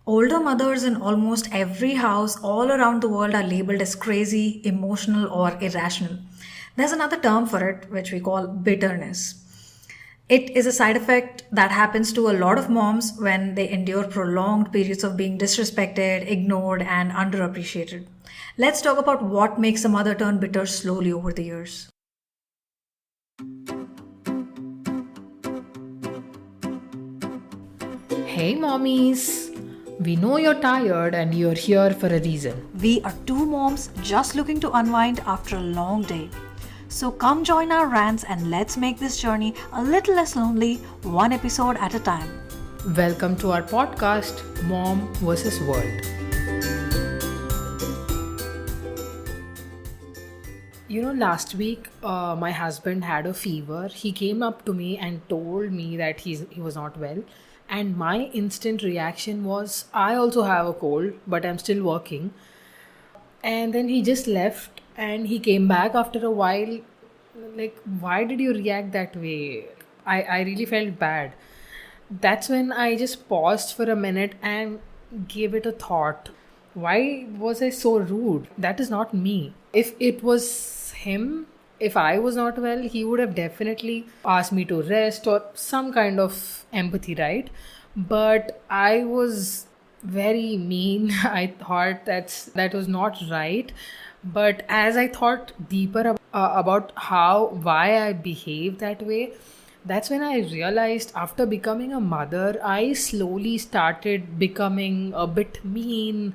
Older mothers in almost every house all around the world are labeled as crazy, emotional, or irrational. There's another term for it, which we call bitterness. It is a side effect that happens to a lot of moms when they endure prolonged periods of being disrespected, ignored, and underappreciated. Let's talk about what makes a mother turn bitter slowly over the years. Hey mommies! We know you're tired and you're here for a reason. We are two moms just looking to unwind after a long day. So come join our rants and let's make this journey a little less lonely, one episode at a time. Welcome to our podcast, Mom vs. World. Last week my husband had a fever. He came up to me and told me that he was not well. And my instant reaction was, I also have a cold, but I'm still working. And then he just left and he came back after a while. Like, why did you react that way? I really felt bad. That's when I just paused for a minute and gave it a thought. Why was I so rude? That is not me. If it was him, if I was not well, he would have definitely asked me to rest or some kind of empathy, right? But I was very mean. I thought that was not right. But as I thought deeper about why I behaved that way, that's when I realized after becoming a mother, I slowly started becoming a bit mean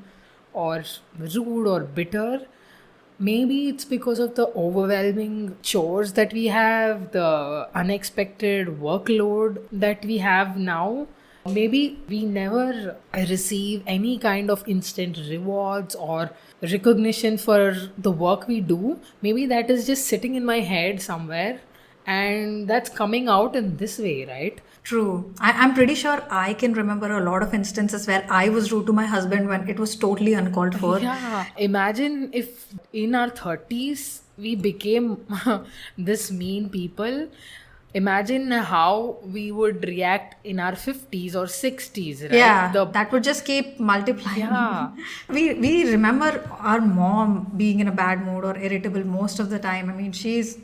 or rude or bitter. Maybe it's because of the overwhelming chores that we have, the unexpected workload that we have now. Maybe we never receive any kind of instant rewards or recognition for the work we do. Maybe that is just sitting in my head somewhere and that's coming out in this way, right? True. I'm pretty sure I can remember a lot of instances where I was rude to my husband when it was totally uncalled for. Yeah, imagine if in our 30s we became this mean people. Imagine how we would react in our 50s or 60s, right? Yeah, that would just keep multiplying. Yeah. We remember our mom being in a bad mood or irritable most of the time. I mean,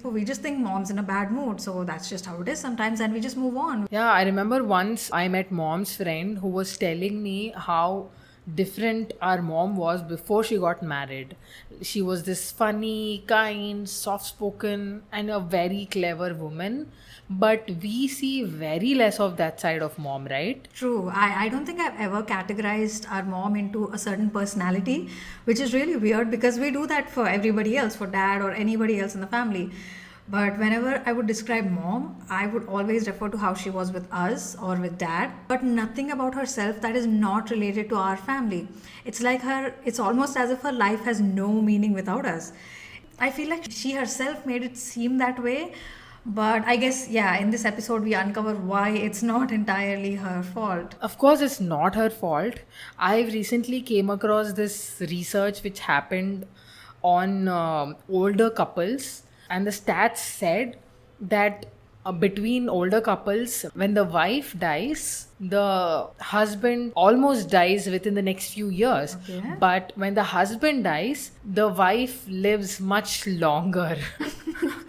we just think mom's in a bad mood, so that's just how it is sometimes, and we just move on. Yeah, I remember once I met mom's friend who was telling me how different our mom was before she got married. She was this funny, kind, soft spoken, and a very clever woman. But we see very less of that side of mom, right? True. I don't think I've ever categorized our mom into a certain personality, which is really weird because we do that for everybody else, for dad or anybody else in the family. But whenever I would describe mom, I would always refer to how she was with us or with dad, but nothing about herself that is not related to our family. It's almost as if her life has no meaning without us. I feel like she herself made it seem that way, but I guess, yeah, in this episode, we uncover why it's not entirely her fault. Of course, it's not her fault. I've recently came across this research which happened on older couples, and the stats said that between older couples, when the wife dies, the husband almost dies within the next few years. Okay. But when the husband dies, the wife lives much longer.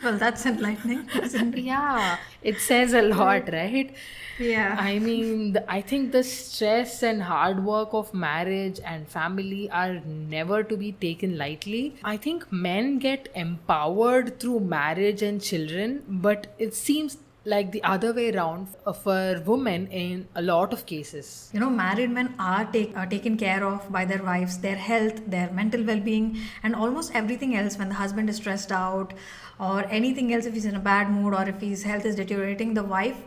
Well, that's enlightening, isn't it? Yeah, it says a lot, right? Yeah. I mean, I think the stress and hard work of marriage and family are never to be taken lightly. I think men get empowered through marriage and children, but it seems like the other way around for women in a lot of cases. Married men are taken care of by their wives, their health, their mental well being, and almost everything else when the husband is stressed out or anything else, if he's in a bad mood or if his health is deteriorating, the wife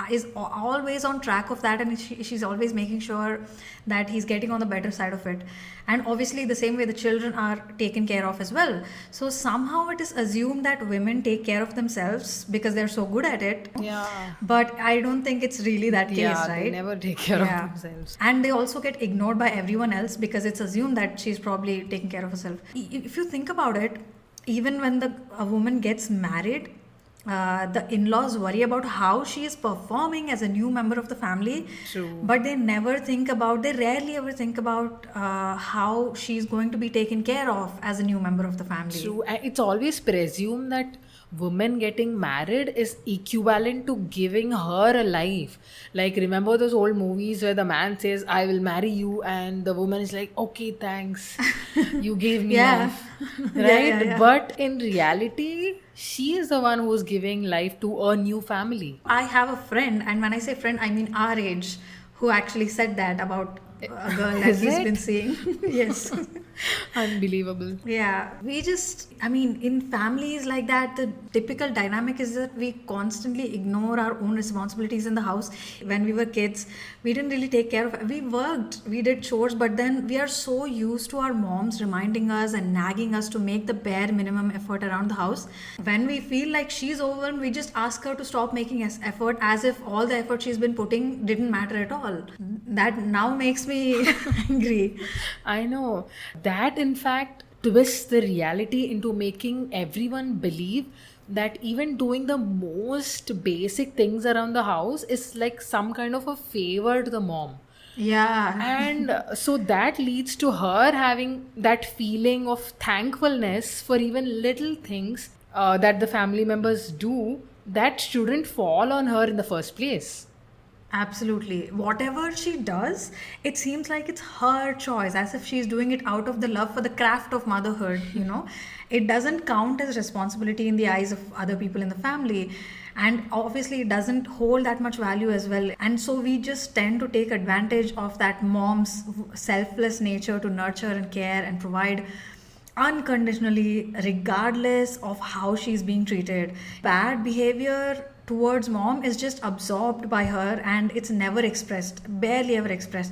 is always on track of that, and she's always making sure that he's getting on the better side of it. And obviously the same way the children are taken care of as well. So somehow it is assumed that women take care of themselves because they're so good at it. Yeah. But I don't think it's really that case, Yeah, right? they never take care Yeah. of themselves. And they also get ignored by everyone else because it's assumed that she's probably taking care of herself. If you think about it, even when a woman gets married, The in-laws worry about how she is performing as a new member of the family, True. but they rarely ever think about how she's going to be taken care of as a new member of the family. True, and it's always presumed that women getting married is equivalent to giving her a life. Like, remember those old movies where the man says, I will marry you, and the woman is like, okay, thanks, you gave me Yeah. life. Yeah, Right? yeah, yeah. But in reality, she is the one who's giving life to a new family. I have a friend, and when I say friend, I mean our age, who actually said that about a girl that Is he's it? been seeing. Yes. Unbelievable. Yeah, I mean, in families like that, the typical dynamic is that we constantly ignore our own responsibilities in the house. When we were kids, we didn't really take care of, we worked, we did chores, but then we are so used to our moms reminding us and nagging us to make the bare minimum effort around the house. When we feel like she's overwhelmed, we just ask her to stop making effort, as if all the effort she's been putting didn't matter at all. That now makes me angry. I know. That, in fact, twists the reality into making everyone believe that even doing the most basic things around the house is like some kind of a favor to the mom. Yeah. And so that leads to her having that feeling of thankfulness for even little things that the family members do that shouldn't fall on her in the first place. Absolutely. Whatever she does, it seems like it's her choice, as if she's doing it out of the love for the craft of motherhood. It doesn't count as responsibility in the eyes of other people in the family. And obviously, it doesn't hold that much value as well. And so we just tend to take advantage of that mom's selfless nature to nurture and care and provide unconditionally, regardless of how she's being treated. Bad behavior towards mom is just absorbed by her, and it's never expressed, barely ever expressed.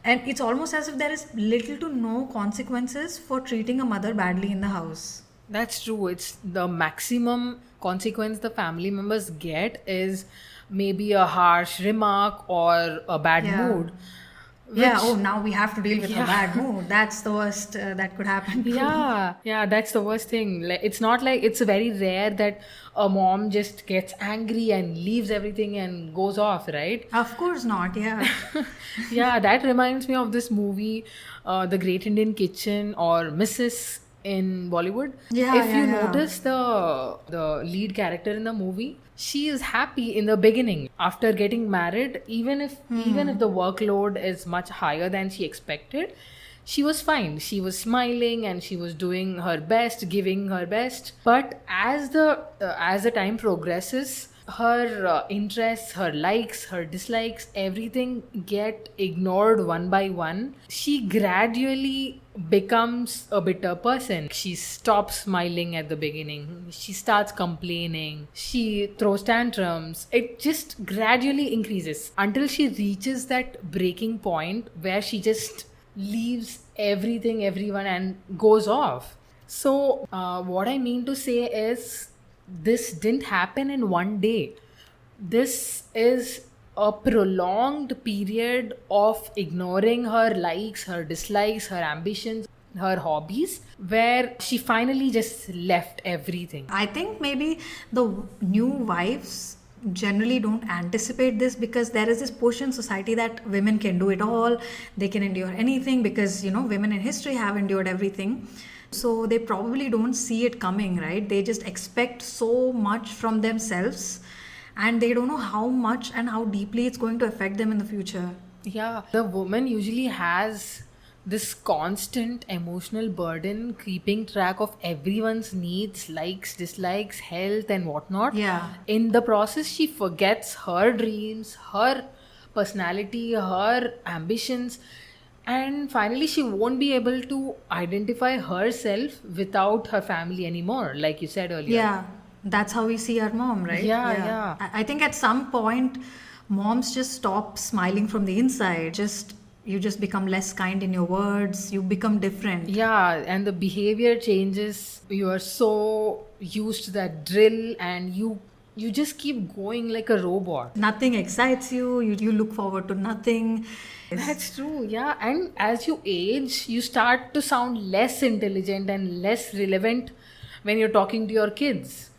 And it's almost as if there is little to no consequences for treating a mother badly in the house. That's true. It's the maximum consequence the family members get is maybe a harsh remark or a bad Yeah. mood. Yeah, Which, oh, now we have to deal with her yeah. bad mood. That's the worst that could happen. Yeah, that's the worst thing. Like, it's not like it's very rare that a mom just gets angry and leaves everything and goes off, right? Of course not, yeah. Yeah, that reminds me of this movie, The Great Indian Kitchen, or Mrs. in Bollywood. Yeah, If yeah, you yeah. notice the lead character in the movie, she is happy in the beginning after getting married, even if the workload is much higher than she expected. She was fine. She was smiling and she was doing her best, giving her best. But as the time progresses, her interests, her likes, her dislikes, everything get ignored one by one. She gradually becomes a bitter person. She stops smiling at the beginning. She starts complaining. She throws tantrums. It just gradually increases until she reaches that breaking point where she just leaves everything, everyone, and goes off. So, what I mean to say is, this didn't happen in one day. This is a prolonged period of ignoring her likes, her dislikes, her ambitions, her hobbies, where she finally just left everything. I think maybe the new wives generally don't anticipate this, because there is this push in society that women can do it all, they can endure anything, because women in history have endured everything. So they probably don't see it coming, right? They just expect so much from themselves, and they don't know how much and how deeply it's going to affect them in the future. Yeah, the woman usually has this constant emotional burden keeping track of everyone's needs, likes, dislikes, health, and whatnot. Yeah. In the process, she forgets her dreams, her personality, her ambitions, and finally, she won't be able to identify herself without her family anymore, like you said earlier. Yeah, that's how we see our mom, right? Yeah. I think at some point, moms just stop smiling from the inside. You just become less kind in your words. You become different. Yeah, and the behavior changes. You are so used to that drill, and you just keep going like a robot. Nothing excites you. You look forward to nothing. That's true, yeah. And as you age, you start to sound less intelligent and less relevant when you're talking to your kids.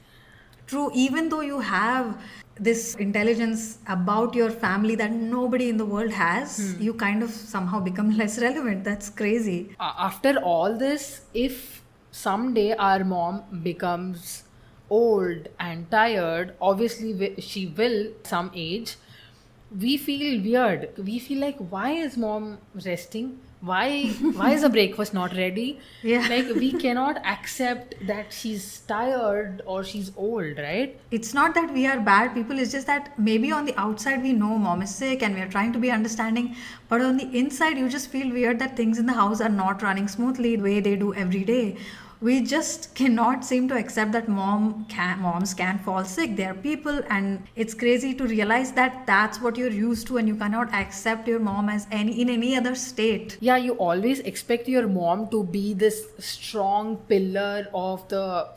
True, even though you have this intelligence about your family that nobody in the world has, you kind of somehow become less relevant. That's crazy. After all this, if someday our mom becomes old and tired, obviously she will some age, we feel weird. We feel like, why is mom resting? Why is the breakfast not ready? Yeah. Like, we cannot accept that she's tired or she's old, right? It's not that we are bad people, it's just that maybe on the outside we know mom is sick and we are trying to be understanding, but on the inside you just feel weird that things in the house are not running smoothly the way they do every day. We just cannot seem to accept that moms can fall sick. They are people, and it's crazy to realize that that's what you're used to, and you cannot accept your mom as any other state. Yeah, you always expect your mom to be this strong pillar of the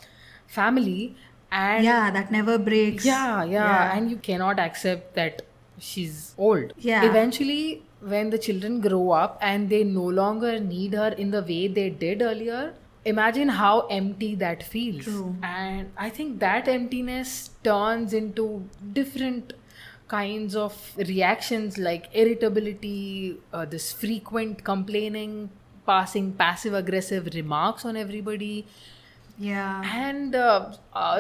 family, and Yeah, that never breaks. yeah, and you cannot accept that she's old. Yeah. Eventually, when the children grow up and they no longer need her in the way they did earlier, imagine how empty that feels. True. And I think that emptiness turns into different kinds of reactions like irritability, this frequent complaining, passing passive aggressive remarks on everybody. Yeah. And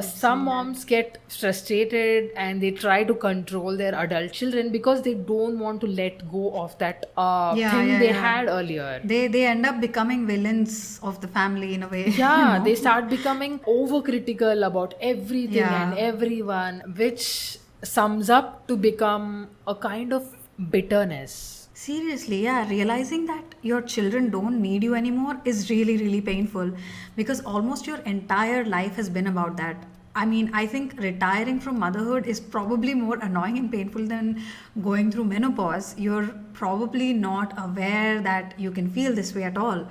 some moms get frustrated and they try to control their adult children because they don't want to let go of that thing they had earlier. They end up becoming villains of the family in a way. Yeah, they start becoming overcritical about everything Yeah. and everyone, which sums up to become a kind of bitterness. Seriously, yeah, realizing that your children don't need you anymore is really painful, because almost your entire life has been about that. I mean, I think retiring from motherhood is probably more annoying and painful than going through menopause. You're probably not aware that you can feel this way at all,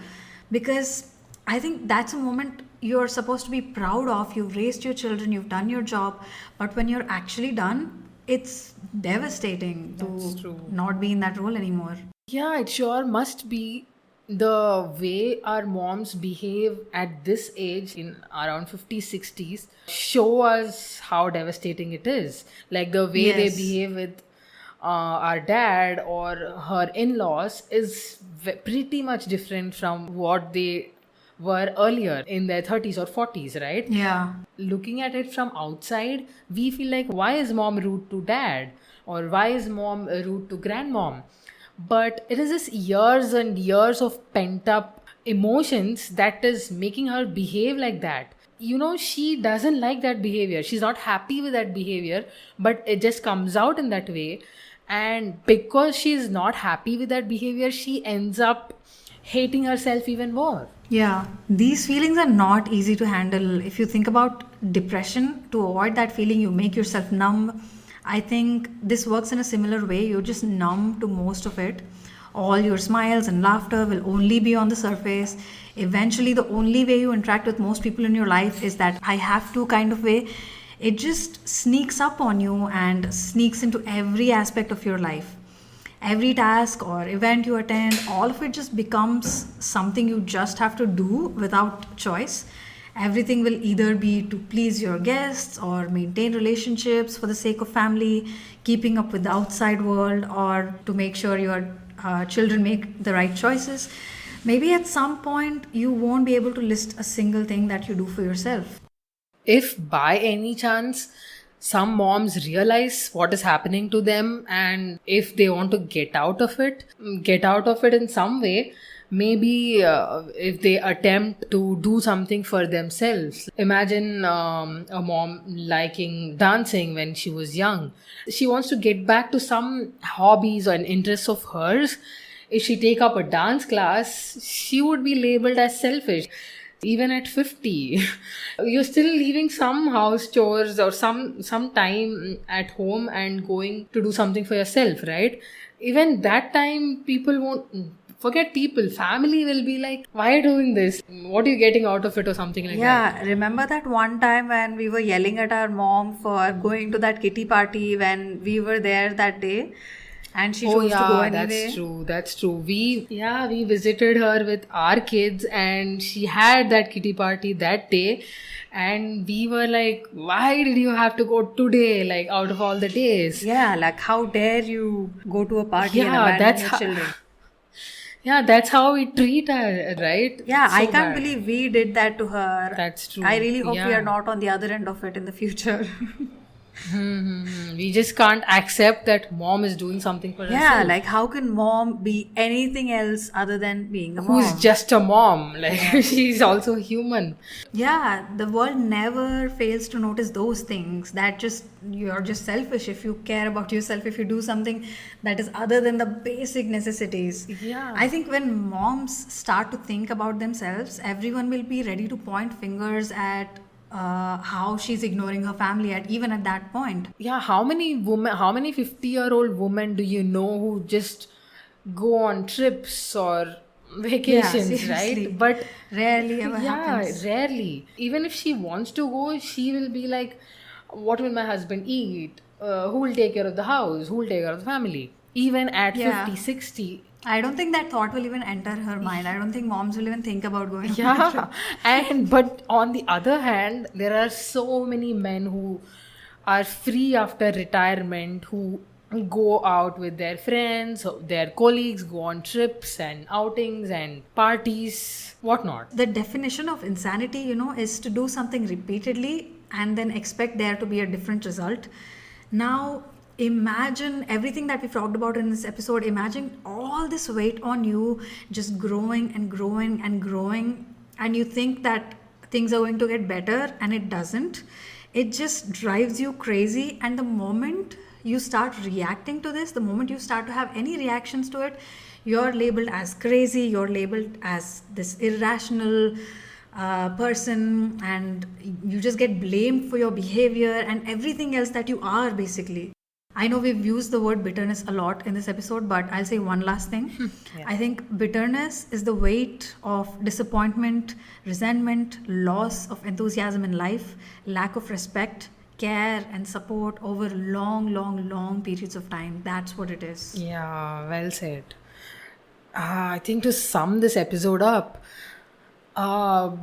because I think that's a moment you're supposed to be proud of. You've raised your children, you've done your job, but when you're actually done, it's devastating That's to true. not be in that role anymore. Yeah, it sure must be. The way our moms behave at this age in around 50s, 60s show us how devastating it is. Like the way they Yes. behave with our dad or her in-laws is pretty much different from what they were earlier in their 30s or 40s, right? Yeah. Looking at it from outside, we feel like, why is mom rude to dad? Or why is mom rude to grandmom? But it is just years and years of pent up emotions that is making her behave like that. You know, she doesn't like that behavior. She's not happy with that behavior, but it just comes out in that way. And because she's not happy with that behavior, she ends up hating herself even more. Yeah, these feelings are not easy to handle. If you think about depression, to avoid that feeling, you make yourself numb. I think this works in a similar way. You're just numb to most of it. All your smiles and laughter will only be on the surface. Eventually, the only way you interact with most people in your life is that I have to kind of way. It just sneaks up on you and sneaks into every aspect of your life. Every task or event you attend, all of it just becomes something you just have to do without choice. Everything will either be to please your guests or maintain relationships for the sake of family, keeping up with the outside world, or to make sure your children make the right choices. Maybe at some point you won't be able to list a single thing that you do for yourself. If by any chance some moms realize what is happening to them, and if they want to get out of it in some way, maybe if they attempt to do something for themselves. Imagine a mom liking dancing when she was young. She wants to get back to some hobbies or interests of hers. If she take up a dance class, she would be labeled as selfish. Even at 50, you're still leaving some house chores or some time at home and going to do something for yourself, right? Even that time, people won't forget people. Family will be like, why are you doing this? What are you getting out of it, or something like that? Yeah, remember that one time when we were yelling at our mom for going to that kitty party when we were there that day? and she Oh chose to go yeah, anyway. that's true. That's true. We visited her with our kids and she had that kitty party that day, and we were like, why did you have to go today, like out of all the days? Yeah, like how dare you go to a party and Yeah, abandon that's your how, children? yeah, that's how we treat her, right? Yeah, I So can't bad. believe we did that to her. That's I true. really hope we are Yeah. not on the other end of it in the future. We just can't accept that mom is doing something for Yeah, herself. like how can mom be anything else other than being a Who's mom? just a mom? Like she's also human. Yeah, the world never fails to notice those things. That just you're just selfish if you care about yourself, if you do something that is other than the basic necessities. Yeah. I think when moms start to think about themselves, everyone will be ready to point fingers at how she's ignoring her family at even at that point. Yeah, how many 50-year-old women do you know who just go on trips or Yeah, vacations, right? seriously. But Rarely ever yeah, happens. rarely. Even if she wants to go, she will be like, what will my husband eat? Who will take care of the house? Who will take care of the family? Even at Yeah. 50, 60. I don't think that thought will even enter her mind. I don't think moms will even think about going on a Yeah, trip. and but on the other hand, there are so many men who are free after retirement who go out with their friends, their colleagues, go on trips and outings and parties, whatnot. The definition of insanity, is to do something repeatedly and then expect there to be a different result. Now, imagine everything that we've talked about in this episode. Imagine all this weight on you just growing and growing and growing, and you think that things are going to get better, and it doesn't. It just drives you crazy, and the moment you start reacting to this, the moment you start to have any reactions to it, you're labeled as crazy, you're labeled as this irrational person, and you just get blamed for your behavior and everything else that you are basically. I know we've used the word bitterness a lot in this episode, but I'll say one last thing. Yeah. I think bitterness is the weight of disappointment, resentment, loss of enthusiasm in life, lack of respect, care, and support over long, long, long periods of time. That's what it is. Yeah, well said. I think to sum this episode up,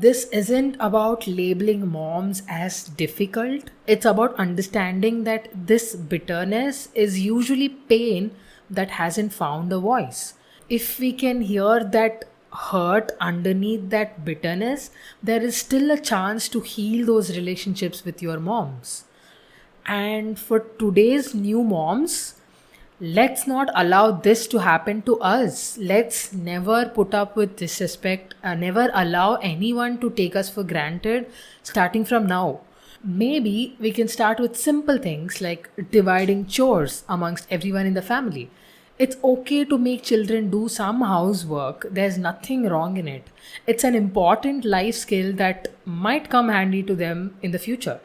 this isn't about labeling moms as difficult. It's about understanding that this bitterness is usually pain that hasn't found a voice. If we can hear that hurt underneath that bitterness, there is still a chance to heal those relationships with your moms. And for today's new moms, let's not allow this to happen to us. Let's never put up with disrespect, never allow anyone to take us for granted starting from now. Maybe we can start with simple things like dividing chores amongst everyone in the family. It's okay to make children do some housework, there's nothing wrong in it. It's an important life skill that might come handy to them in the future.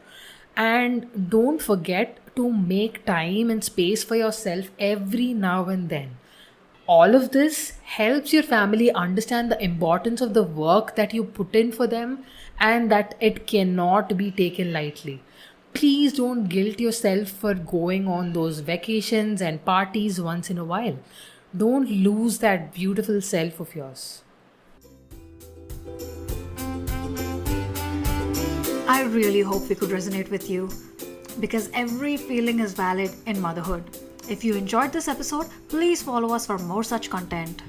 And don't forget to make time and space for yourself every now and then. All of this helps your family understand the importance of the work that you put in for them and that it cannot be taken lightly. Please don't guilt yourself for going on those vacations and parties once in a while. Don't lose that beautiful self of yours. I really hope we could resonate with you because every feeling is valid in motherhood. If you enjoyed this episode, please follow us for more such content.